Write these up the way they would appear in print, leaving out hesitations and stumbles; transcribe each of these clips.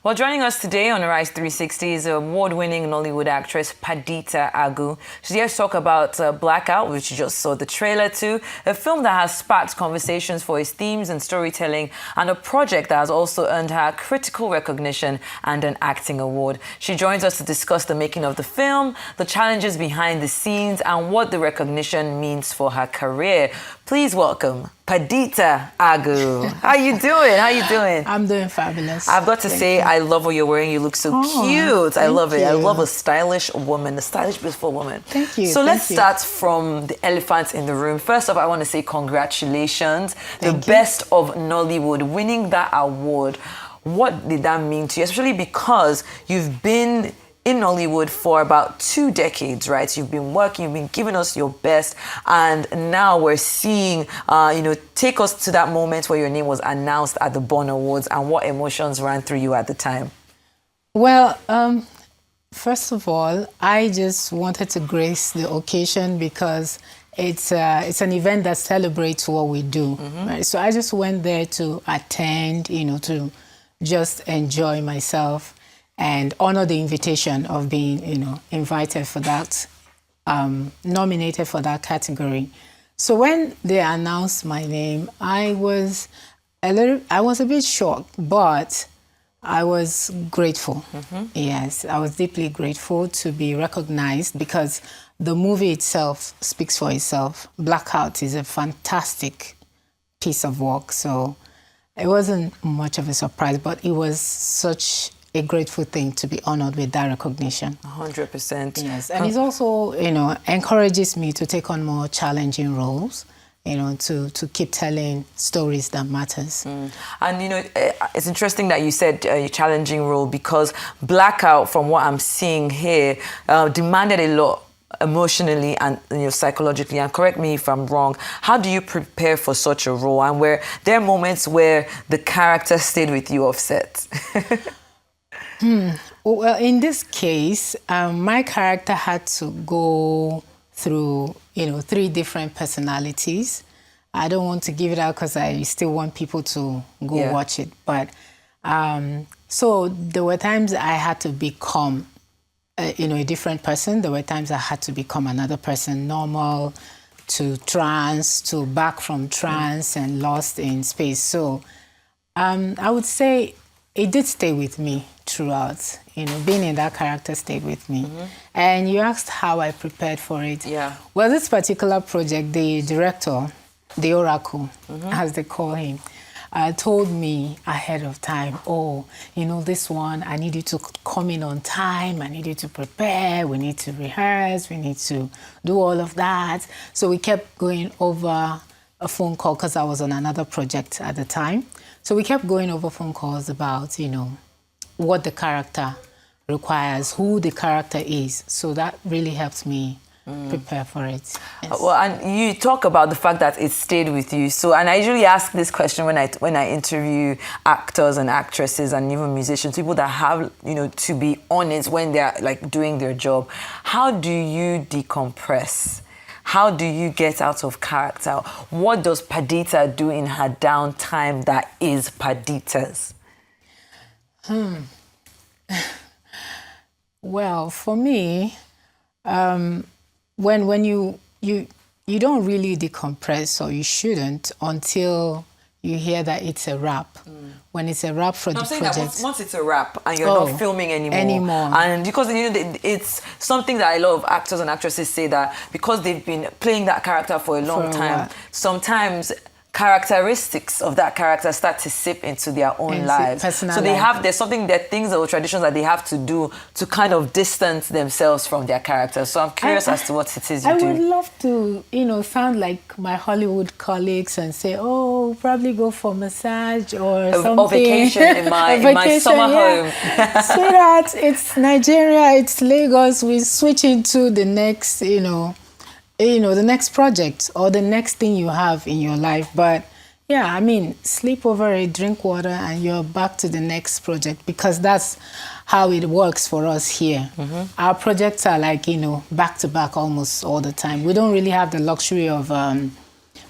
Well, joining us today on Rise 360 is award-winning Nollywood actress Padita Agu. She's here to talk about Blackout, which you just saw the trailer to, a film that has sparked conversations for its themes and storytelling, and a project that has also earned her critical recognition and an acting award. She joins us to discuss the making of the film, the challenges behind the scenes, and what the recognition means for her career. Please welcome Padita Agu. How you doing? How you doing? I'm doing fabulous. I've got to say, I love what you're wearing. You look so cute. I love it. I love a stylish woman, a stylish, beautiful woman. Thank you. So let's start from the elephant in the room. First off, I want to say congratulations. The best of Nollywood, winning that award. What did that mean to you? Especially because you've been in Nollywood for about 2 decades, right? You've been working, you've been giving us your best, and now we're seeing, take us to that moment where your name was announced at the Bon Awards, and what emotions ran through you at the time? Well, first of all, I just wanted to grace the occasion because it's an event that celebrates what we do, right? So I just went there to attend, to just enjoy myself and honor the invitation of being, invited for that, nominated for that category. So when they announced my name, I was a bit shocked, but I was grateful. Yes, I was deeply grateful to be recognized because the movie itself speaks for itself. Blackout is a fantastic piece of work, so it wasn't much of a surprise, but it was such a grateful thing to be honored with that recognition. 100%. Yes, and it also, encourages me to take on more challenging roles, to keep telling stories that matters. And, it's interesting that you said a challenging role because Blackout, from what I'm seeing here, demanded a lot emotionally and psychologically, and correct me if I'm wrong. How do you prepare for such a role, and where there are moments where the character stayed with you off set? Well, in this case, my character had to go through, 3 different personalities. I don't want to give it out because I still want people to go watch it. But so there were times I had to become, a different person. There were times I had to become another person, normal to trance, to back from trance and lost in space. So I would say it did stay with me throughout. Being in that character stayed with me. And you asked how I prepared for it. Yeah. Well, this particular project, the director, the Oracle, as they call him, told me ahead of time, this one, I need you to come in on time. I need you to prepare. We need to rehearse. We need to do all of that. So we kept going over a phone call because I was on another project at the time. So we kept going over phone calls about, what the character requires, who the character is. So that really helps me prepare for it. Yes. Well, and you talk about the fact that it stayed with you. So, and I usually ask this question when I interview actors and actresses and even musicians, people that have, to be honest when they're doing their job. How do you decompress? How do you get out of character? What does Padita do in her downtime that is Padita's? Well, for me, when you don't really decompress, or you shouldn't, until you hear that it's a wrap. When it's a wrap for the project. That once it's a wrap and you're not filming anymore. And because it's something that a lot of actors and actresses say, that because they've been playing that character for a long time, sometimes characteristics of that character start to seep into their own lives. So there's things or traditions that they have to do to kind of distance themselves from their character. So I'm curious as to what it is you do. I would love to, sound like my Hollywood colleagues and say, probably go for massage or something. Or vacation in my summer home. Sweetheart, it's Nigeria, it's Lagos. We switch into the next, the next project or the next thing you have in your life. But yeah, sleep over it, drink water, and you're back to the next project, because that's how it works for us here. Our projects are back to back almost all the time. We don't really have the luxury of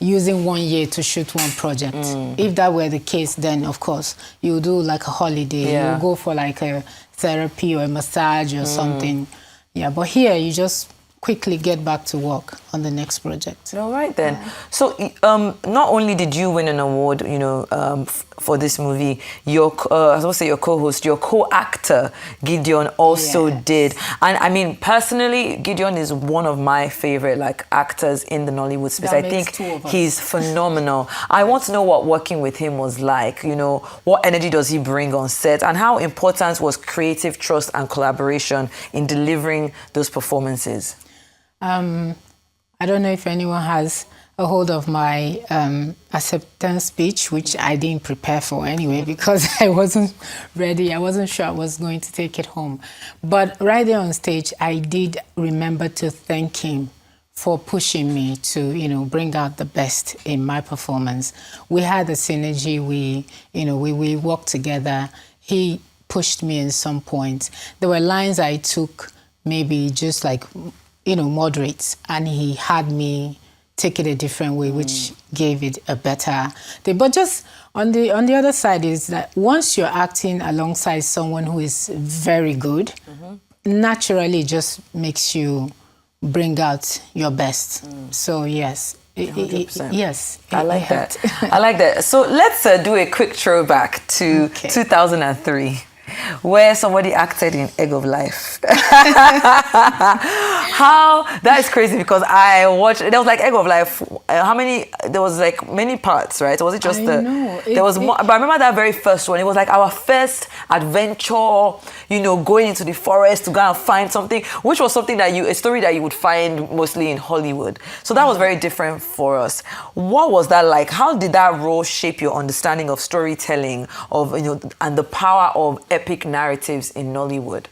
using 1 year to shoot one project. If that were the case, then of course you do like a holiday. Yeah. You go for like a therapy or a massage or something. Yeah, but here you just quickly get back to work on the next project. All right then. So not only did you win an award, for this movie, your I was supposed to say your co-host, your co-actor Gideon also did. And I mean, personally, Gideon is one of my favorite actors in the Nollywood space. I think he's phenomenal. I want to know what working with him was like. What energy does he bring on set, and how important was creative trust and collaboration in delivering those performances? I don't know if anyone has a hold of my acceptance speech, which I didn't prepare for anyway, because I wasn't ready. I wasn't sure I was going to take it home. But right there on stage, I did remember to thank him for pushing me to, bring out the best in my performance. We had a synergy. We worked together. He pushed me in some points. There were lines I took maybe just moderate, and he had me take it a different way, which gave it a better thing. But just on the other side is that once you're acting alongside someone who is very good, naturally it just makes you bring out your best. So yes. Yes. I like that. I like that. So let's do a quick throwback to 2003. Where somebody acted in Egg of Life. How that is crazy, because I watched. There was Egg of Life. How many? There was many parts, right? Or was it just there was more, but I remember that very first one. It was our first adventure. Going into the forest to go and find something, which was something a story that you would find mostly in Hollywood. So that was very different for us. What was that like? How did that role shape your understanding of storytelling, and the power of epic narratives in Nollywood?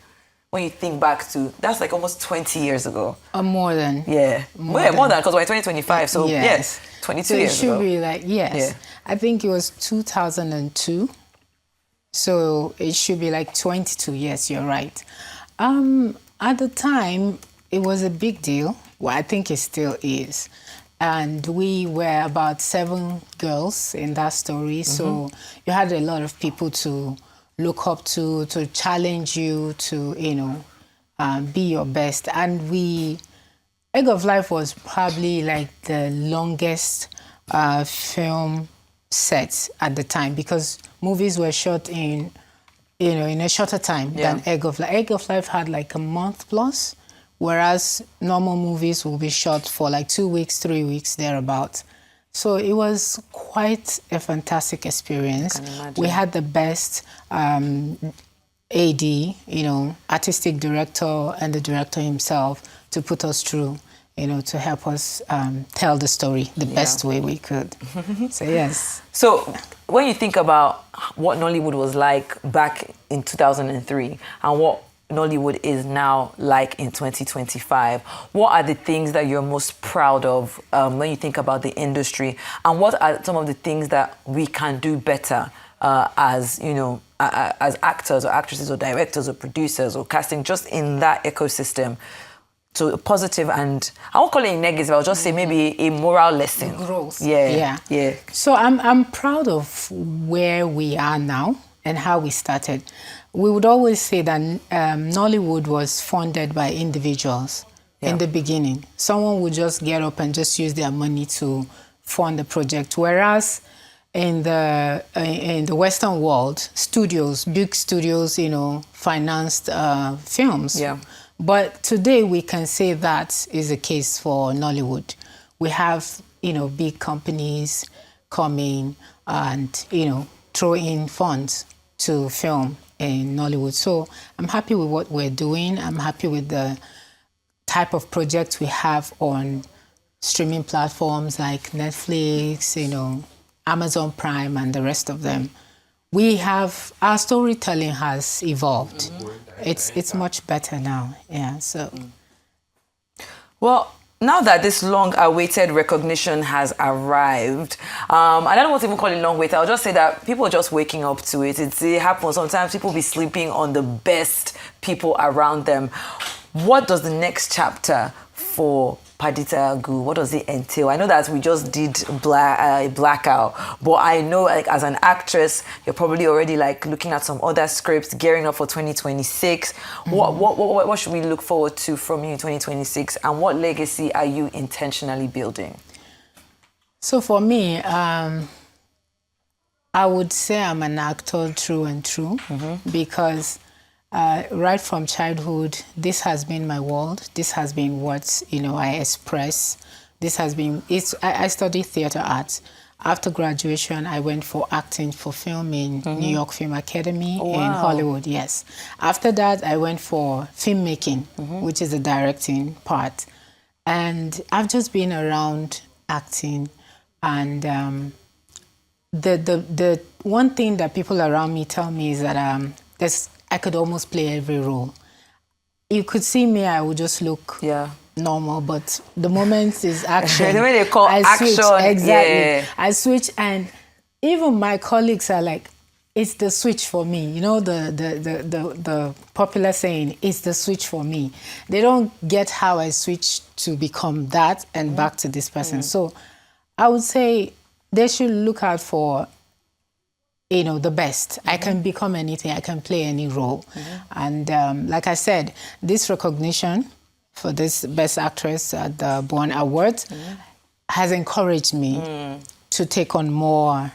When you think back to, that's almost 20 years ago. More than. Yeah. More than, because we're in 2025, so yes, 22 years ago. So it should be yes. Yeah. I think it was 2002. So it should be 22 years, you're right. At the time, it was a big deal. Well, I think it still is. And we were about 7 girls in that story. So you had a lot of people to look up to challenge you to, be your best. And Egg of Life was probably the longest film set at the time, because movies were shot in a shorter time than Egg of Life. Egg of Life had a month plus, whereas normal movies will be shot for 2 weeks, 3 weeks, thereabout. So it was quite a fantastic experience. We had the best AD, artistic director, and the director himself to put us through, to help us tell the story the best way we could. So yes. So when you think about what Nollywood was like back in 2003 and what Nollywood is now in 2025, what are the things that you're most proud of when you think about the industry, and what are some of the things that we can do better as actors or actresses or directors or producers or casting, just in that ecosystem? So a positive, and I won't call it negative, I'll just say maybe a moral lesson. Growth. Yeah. So I'm proud of where we are now and how we started. We would always say that Nollywood was funded by individuals in the beginning. Someone would just get up and just use their money to fund the project. Whereas in the Western world, big studios, financed films. Yeah. But today we can say that is the case for Nollywood. We have, big companies coming and, throw in funds to film in Nollywood. So I'm happy with what we're doing. I'm happy with the type of projects we have on streaming platforms like Netflix, Amazon Prime, and the rest of them. Our storytelling has evolved. It's much better now. Yeah. So. Well, now that this long-awaited recognition has arrived, I don't want to even call it long-awaited. I'll just say that people are just waking up to it. It happens. Sometimes people be sleeping on the best people around them. What does the next chapter for Padita Agu? What does it entail? I know that we just did Blackout, but I know like as an actress, you're probably already like looking at some other scripts, gearing up for 2026. What should we look forward to from you in 2026, and what legacy are you intentionally building? So for me, I would say I'm an actor through and through, because right from childhood, this has been my world. This has been what, I express. This has been, I studied theater arts. After graduation, I went for acting for film in New York Film Academy in Hollywood, yes. After that, I went for filmmaking, which is the directing part. And I've just been around acting, and the one thing that people around me tell me is that I could almost play every role. You could see me, I would just look normal, but the moment is action. The way they call action. Switch, exactly. Yeah. I switch, and even my colleagues are like, it's the switch for me. You know, the popular saying, it's the switch for me. They don't get how I switch to become that and back to this person. So I would say they should look out for, the best. I can become anything. I can play any role. And like I said, this recognition for this Best Actress at the Born Awards has encouraged me to take on more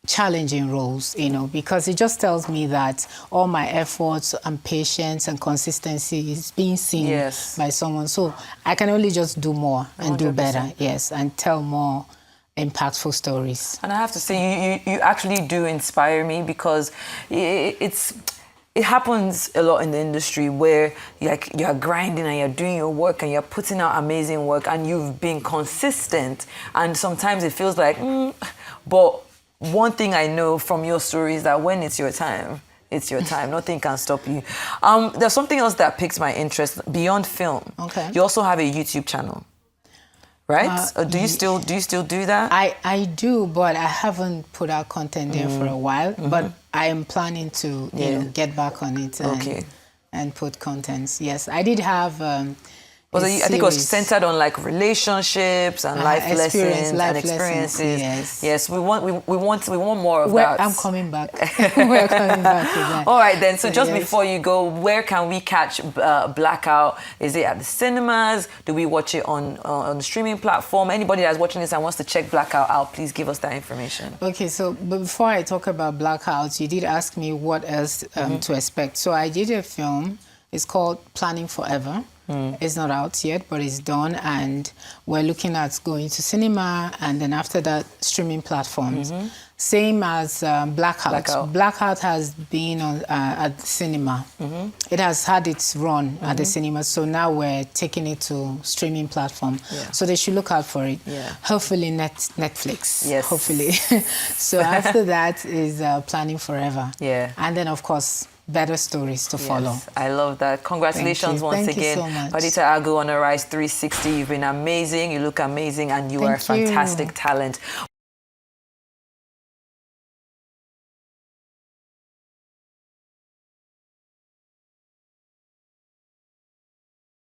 challenging roles, because it just tells me that all my efforts and patience and consistency is being seen by someone. So I can only just do more and 100%. Do better, and tell more impactful stories. And I have to say, you actually do inspire me, because it happens a lot in the industry where you're grinding and you're doing your work and you're putting out amazing work and you've been consistent, and sometimes it feels like, but one thing I know from your story is that when it's your time, it's your time. Nothing can stop you. There's something else that piques my interest beyond film. Okay. You also have a YouTube channel, right? Do you still do that? I do, but I haven't put out content there for a while. But I am planning to get back on it and put contents. Yes, I did have. I think it was centered on like relationships and life lessons and experiences. Yes, we want more of that. I'm coming back. We're coming back to that. All right then. So just before you go, where can we catch Blackout? Is it at the cinemas? Do we watch it on the streaming platform? Anybody that's watching this and wants to check Blackout out, please give us that information. Okay. So before I talk about Blackout, you did ask me what else to expect. So I did a film. It's called Planning Forever. It's not out yet, but it's done, and we're looking at going to cinema, and then after that, streaming platforms. Same as Blackout. Blackout has been on at the cinema. It has had its run at the cinema, so now we're taking it to streaming platform. So they should look out for it. Hopefully Netflix. Yes. Hopefully. So after that is Planning Forever. And then of course, better stories to follow. I love that. Congratulations once again. Thank you so much. Padita Agu on a Rise 360. You've been amazing. You look amazing, and you are a fantastic talent.